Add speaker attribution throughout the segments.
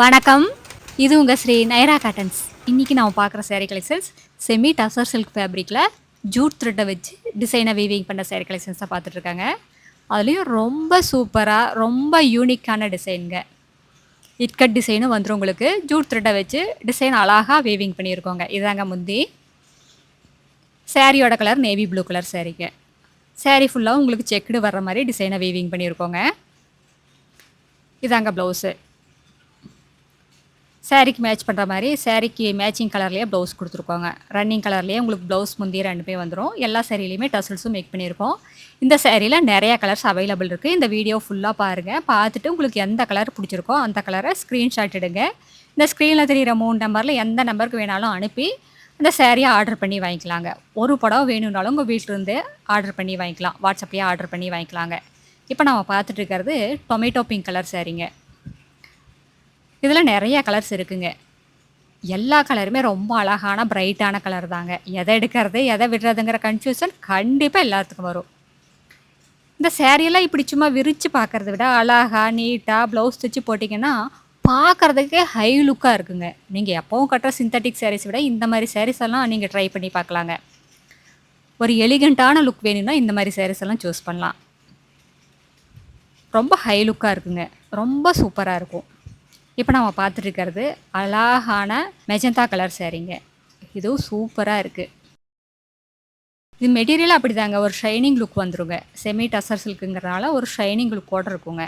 Speaker 1: வணக்கம். இது உங்க ஸ்ரீ நைரா காட்டன்ஸ். இன்னைக்கு நம்ம பார்க்குற sari collections semi tussar silk ஃபேப்ரிக்ல ஜூட் த்ரெட்டை வச்சு டிசைனை வீவிங் பண்ண சாரீ கலெக்ஷன்ஸாக பார்த்துட்டு இருக்காங்க. அதுலேயும் ரொம்ப சூப்பராக ரொம்ப யூனிக்கான டிசைனுங்க. இட்கட் டிசைனும் வந்துடும் உங்களுக்கு. ஜூட் த்ரெட்டை வச்சு டிசைன் அழகாக வீவிங் பண்ணியிருக்கோங்க. இதாங்க முந்தி. சாரியோட கலர் நேவி ப்ளூ கலர் சாரீங்க. சாரீ ஃபுல்லாக உங்களுக்கு செக்குடு வர்ற மாதிரி டிசைனை வீவிங் பண்ணியிருக்கோங்க. இதாங்க ப்ளவுஸு. சாரீக்கு மேட்ச் பண்ணுற மாதிரி சாரீக்கு மேட்சிங் கலர்லேயே ப்ளவுஸ் கொடுத்துருக்கோங்க. ரன்னிங் கலர்லேயே உங்களுக்கு ப்ளவுஸ் முந்தி ரெண்டுமே வந்துடும். எல்லா சாரிலையுமே டசல்ஸும் மேக் பண்ணியிருக்கோம். இந்த சாரியில் நிறையா கலர்ஸ் அவைலபிள் இருக்குது. இந்த வீடியோ ஃபுல்லாக பாருங்கள். பார்த்துட்டு உங்களுக்கு எந்த கலர் பிடிச்சிருக்கோ அந்த கலரை ஸ்க்ரீன்ஷாட் எடுங்க. இந்த ஸ்க்ரீனில் தெரிகிற 3 நம்பரில் எந்த நம்பருக்கு வேணாலும் அனுப்பி அந்த சாரியை ஆர்டர் பண்ணி வாங்கிக்கலாங்க. ஒரு புடவை வேணும்னாலும் உங்கள் வீட்டிலேருந்து ஆர்டர் பண்ணி வாங்கிக்கலாம். வாட்ஸ்அப்லேயே ஆர்டர் பண்ணி வாங்கிக்கலாங்க. இப்போ நம்ம பார்த்துட்டு இருக்கிறது டொமேட்டோ பிங்க் கலர் சாரீங்க. இதில் நிறைய கலர்ஸ் இருக்குங்க. எல்லா கலருமே ரொம்ப அழகான பிரைட்டான கலர் தாங்க. எதை எடுக்கிறது எதை விடுறதுங்கிற கன்ஃபியூஷன் கண்டிப்பாக எல்லாத்துக்கும் வரும். இந்த சேரீயெல்லாம் இப்படி சும்மா விரித்து பார்க்குறத விட அழகாக நீட்டாக ப்ளவுஸ் தைச்சு போட்டிங்கன்னா பார்க்குறதுக்கே ஹை லுக்காக இருக்குங்க. நீங்கள் எப்போவும் கட்டுற சிந்தட்டிக் சாரீஸ் விட இந்த மாதிரி சாரீஸ் எல்லாம் நீங்கள் ட்ரை பண்ணி பார்க்கலாங்க. ஒரு எலிகண்ட்டான லுக் வேணும்னா இந்த மாதிரி சாரீஸ் எல்லாம் சூஸ் பண்ணலாம். ரொம்ப ஹை லுக்காக இருக்குங்க. ரொம்ப சூப்பராக இருக்கும். இப்போ நம்ம பார்த்துட்டு இருக்கிறது அழகான மெஜந்தா கலர் சாரீங்க. இதுவும் சூப்பராக இருக்குது. இது மெட்டீரியல் அப்படி தாங்க ஒரு ஷைனிங் லுக் வந்துருங்க. செமி டசர் சில்க்குங்கிறதுனால ஒரு ஷைனிங் லுக்கோடு இருக்குங்க.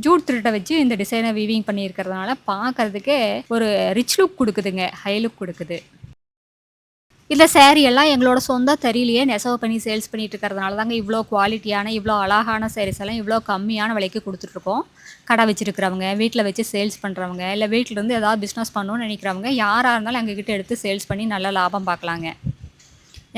Speaker 1: ஜூட் த்ரெட்டை வச்சு இந்த டிசைனை வீவிங் பண்ணியிருக்கிறதுனால பார்க்குறதுக்கே ஒரு ரிச் லுக் கொடுக்குதுங்க. ஹை லுக் கொடுக்குது. இந்த சேரீ எல்லாம் எங்களோட சொந்த தறியிலேயே நெசவு பண்ணி சேல்ஸ் பண்ணிட்டு இருக்கிறதுனால தாங்க இவ்வளோ குவாலிட்டியான இவ்வளோ அழகான சாரீஸ் எல்லாம் இவ்வளோ கம்மியான விலைக்கு கொடுத்துட்ருக்கோம். கடை வச்சுருக்கிறவங்க, வீட்டில் வச்சு சேல்ஸ் பண்ணுறவங்க, இல்லை வீட்டிலேருந்து ஏதாவது பிஸ்னஸ் பண்ணணும்னு நினைக்கிறவங்க யாராக இருந்தாலும் எங்ககிட்ட எடுத்து சேல்ஸ் பண்ணி நல்ல லாபம் பார்க்கலாங்க.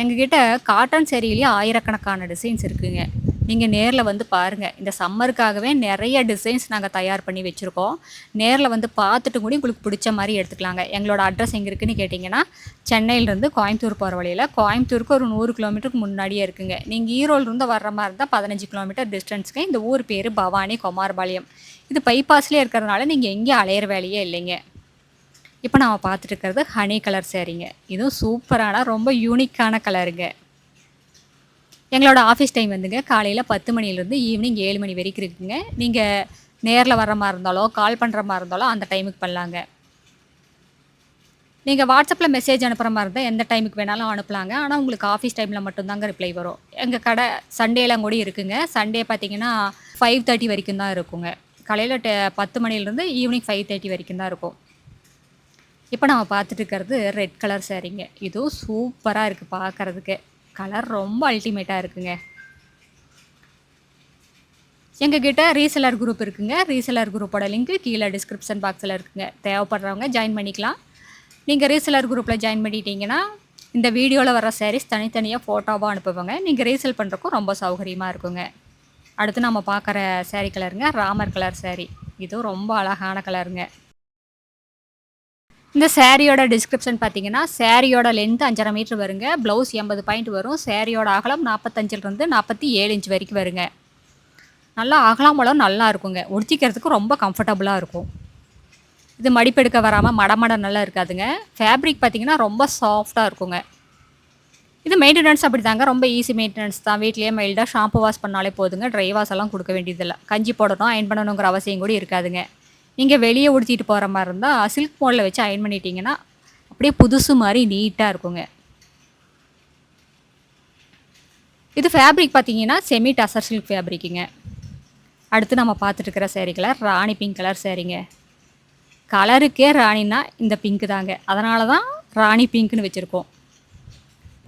Speaker 1: எங்ககிட்ட காட்டன் சேரீலேயே ஆயிரக்கணக்கான டிசைன்ஸ் இருக்குதுங்க. நீங்கள் நேரில் வந்து பாருங்கள். இந்த சம்மருக்காகவே நிறைய டிசைன்ஸ் நாங்கள் தயார் பண்ணி வச்சுருக்கோம். நேரில் வந்து பார்த்துட்டு கூட உங்களுக்கு பிடிச்ச மாதிரி எடுத்துக்கலாங்க. எங்களோட அட்ரஸ் எங்கே இருக்குதுன்னு கேட்டிங்கன்னா, சென்னையிலேருந்து கோயம்புத்தூர் போகிற வழியில் கோயம்புத்தூருக்கு ஒரு 100 கிலோமீட்டருக்கு முன்னாடியே இருக்குங்க. நீங்கள் ஈரோடுலேருந்து வர்ற மாதிரி இருந்தால் 15 கிலோமீட்டர் டிஸ்டன்ஸுக்கு. இந்த ஊர் பேர் பவானி குமாரபாளையம். இது பைபாஸ்லேயே இருக்கிறதுனால நீங்கள் எங்கேயும் அலையிற வேலையே இல்லைங்க. இப்போ நாம் பார்த்துட்டு இருக்கிறது ஹனி கலர் சாரீங்க. இதுவும் சூப்பரான ரொம்ப யூனிக்கான கலருங்க. எங்களோட ஆஃபீஸ் டைம் வந்துங்க காலையில் 10 மணிலேருந்து ஈவினிங் 7 மணி வரைக்கும் இருக்குங்க. நீங்கள் நேரில் வர்ற மாதிரி இருந்தாலோ கால் பண்ணுற மாதிரி இருந்தாலோ அந்த டைமுக்கு பண்ணலாங்க. நீங்கள் வாட்ஸ்அப்பில் மெசேஜ் அனுப்புகிற மாதிரி இருந்தால் எந்த டைமுக்கு வேணாலும் அனுப்பலாங்க. ஆனால் உங்களுக்கு ஆஃபீஸ் டைமில் மட்டும்தாங்க ரிப்ளை வரும். எங்கள் கடை சண்டேலாம் கூட இருக்குங்க. சண்டே பார்த்தீங்கன்னா 5:30 வரைக்கும் தான் இருக்குங்க. காலையில் 10 மணிலேருந்து ஈவினிங் 5:30 வரைக்கும் தான் இருக்கும். இப்போ நம்ம பார்த்துட்டு இருக்கிறது ரெட் கலர் சாரீங்க. இதுவும் சூப்பராக இருக்குது பார்க்குறதுக்கு. கலர் ரொம்ப அல்டிமேட்டாக இருக்குங்க. எங்ககிட்ட ரீசெலர் குரூப் இருக்குங்க. ரீசெலர் குரூப்போட லிங்க்கு கீழே டிஸ்கிரிப்ஷன் பாக்ஸில் இருக்குங்க. தேவைப்படுறவங்க ஜாயின் பண்ணிக்கலாம். நீங்கள் ரீசெலர் குரூப்பில் ஜாயின் பண்ணிட்டீங்கன்னா இந்த வீடியோவில் வர சாரீஸ் தனித்தனியாக ஃபோட்டோவாக அனுப்புவாங்க. நீங்கள் ரீசெல் பண்ணுறக்கும் ரொம்ப சௌகரியமாக இருக்குங்க. அடுத்து நம்ம பார்க்குற சாரீ கலருங்க ராமர் கலர் சாரீ. இதுவும் ரொம்ப அழகான கலருங்க. இந்த சாரியோட டிஸ்கிரிப்ஷன் பார்த்தீங்கன்னா சாரியோட லென்த் 5.5 மீட்டர் வருங்க. ப்ளவுஸ் 80 பாயிண்ட் வரும். சாரியோட அகலம் 45லேருந்து 47 இன்ச் வரைக்கும் வருங்க. நல்லா அகலமளவு நல்லா இருக்குங்க. உடுத்திக்கிறதுக்கு ரொம்ப கம்ஃபர்டபுளாக இருக்கும். இது மடிப்பெடுக்க வராமல் மடமட நல்லா இருக்காதுங்க. ஃபேப்ரிக் பார்த்தீங்கன்னா ரொம்ப சாஃப்டாக இருக்குங்க. இது மெயின்டெனன்ஸ் அப்படி தாங்க ரொம்ப ஈஸி மெயின்டெனன்ஸ் தான். வீட்லேயே மைல்டாக ஷாம்பு வாஷ் பண்ணாலே போதுங்க. ட்ரை வாஷ் எல்லாம் கொடுக்க வேண்டியதில்லை. கஞ்சி போடணும் அயன் பண்ணணுங்கிற அவசியம் கூட இருக்காதுங்க. நீங்கள் வெளியே உடுத்திட்டு போகிற மாதிரி இருந்தால் சில்க் மோடில் வச்சு அயன் பண்ணிட்டீங்கன்னா அப்படியே புதுசு மாதிரி நீட்டாக இருக்குங்க. இது ஃபேப்ரிக் பார்த்தீங்கன்னா செமி டசர் சில்க் ஃபேப்ரிக்குங்க. அடுத்து நம்ம பார்த்துட்டு இருக்கிற சாரீ கலர் ராணி பிங்க் கலர் சாரீங்க. கலருக்கே ராணின்னா இந்த பிங்க்கு தாங்க. அதனால தான் ராணி பிங்க்னு வச்சுருக்கோம்.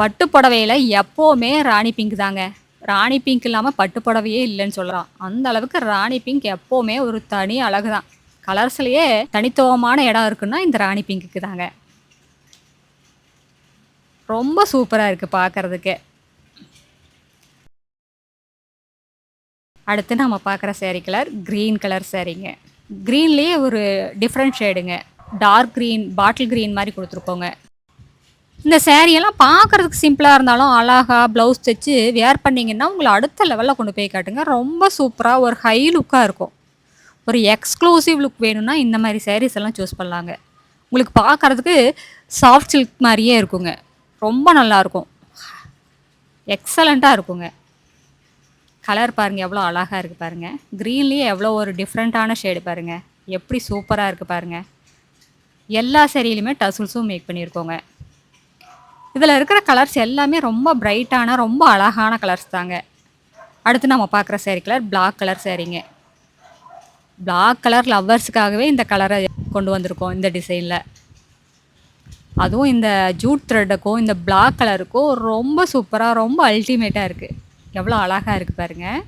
Speaker 1: பட்டு புடவையில் எப்போவுமே ராணி பிங்க் தாங்க. ராணி பிங்க் இல்லாமல் பட்டு புடவையே இல்லைன்னு சொல்லலாம். அந்த அளவுக்கு ராணி பிங்க் எப்போவுமே ஒரு தனி அழகு தான். கலர்ஸ்லேயே தனித்துவமான இடம் இருக்குன்னா இந்த ராணி பிங்க்குக்கு தாங்க. ரொம்ப சூப்பராக இருக்குது பார்க்குறதுக்கு. அடுத்து நம்ம பார்க்குற சாரீ கலர் க்ரீன் கலர் சாரீங்க. க்ரீன்லேயே ஒரு டிஃப்ரெண்ட் ஷேடுங்க. டார்க் க்ரீன் பாட்டில் க்ரீன் மாதிரி கொடுத்துருக்கோங்க. இந்த சேரீயெல்லாம் பார்க்குறதுக்கு சிம்பிளாக இருந்தாலும் அழகாக ப்ளவுஸ் தைச்சு வேர் பண்ணிங்கன்னா உங்களை அடுத்த லெவலில் கொண்டு போய் காட்டுங்க. ரொம்ப சூப்பராக ஒரு ஹை லுக்காக இருக்கும். ஒரு எக்ஸ்க்ளூசிவ் லுக் வேணும்னா இந்த மாதிரி சாரீஸ் எல்லாம் சூஸ் பண்ணலாங்க. உங்களுக்கு பார்க்கறதுக்கு சாஃப்ட் சில்க் மாதிரியே இருக்குங்க. ரொம்ப நல்லாயிருக்கும். எக்ஸலண்ட்டாக இருக்குங்க. கலர் பாருங்கள் எவ்வளோ அழகாக இருக்குது பாருங்கள். க்ரீன்லேயே எவ்வளோ ஒரு டிஃப்ரெண்ட்டான ஷேடு பாருங்கள். எப்படி சூப்பராக இருக்குது பாருங்கள். எல்லா சேரீலையுமே டசல்ஸும் மேக் பண்ணியிருக்கோங்க. இதில் இருக்கிற கலர்ஸ் எல்லாமே ரொம்ப பிரைட்டான ரொம்ப அழகான கலர்ஸ் தாங்க. அடுத்து நம்ம பார்க்குற சேரீ கலர் பிளாக் கலர் சேரீங்க. பிளாக் கலர் லவ்வர்ஸுக்காகவே இந்த கலரை கொண்டு வந்திருக்கோம் இந்த டிசைனில். அதுவும் இந்த ஜூட் த்ரெட்டுக்கும் இந்த பிளாக் கலருக்கும் ரொம்ப சூப்பராக ரொம்ப அல்டிமேட்டாக இருக்குது. எவ்வளோ அழகாக இருக்குது பாருங்கள்.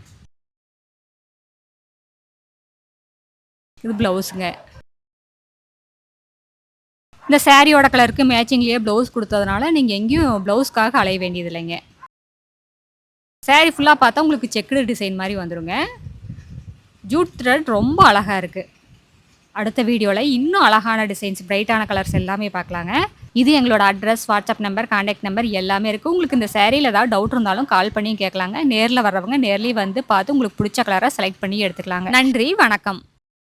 Speaker 1: இது ப்ளவுஸுங்க. இந்த சாரியோட கலருக்கு மேட்சிங்லேயே ப்ளவுஸ் கொடுத்ததுனால நீங்கள் எங்கேயும் ப்ளவுஸ்க்காக அலைய வேண்டியது இல்லைங்க. சாரீ ஃபுல்லாக பார்த்தா உங்களுக்கு செக்குடு டிசைன் மாதிரி வந்துடுங்க. ஜூட் த்ரெட் ரொம்ப அழகாக இருக்குது. அடுத்த வீடியோவில் இன்னும் அழகான டிசைன்ஸ் பிரைட்டான கலர்ஸ் எல்லாமே பார்க்கலாங்க. இது எங்களோட address, WhatsApp number, contact number எல்லாமே இருக்குது. உங்களுக்கு இந்த சேரீயில் ஏதாவது டவுட் இருந்தாலும் கால் பண்ணி கேட்கலாங்க. நேரில் வர்றவங்க நேர்லேயே வந்து பார்த்து உங்களுக்கு பிடிச்ச கலரை செலக்ட் பண்ணி எடுத்துக்கலாங்க. நன்றி, வணக்கம்.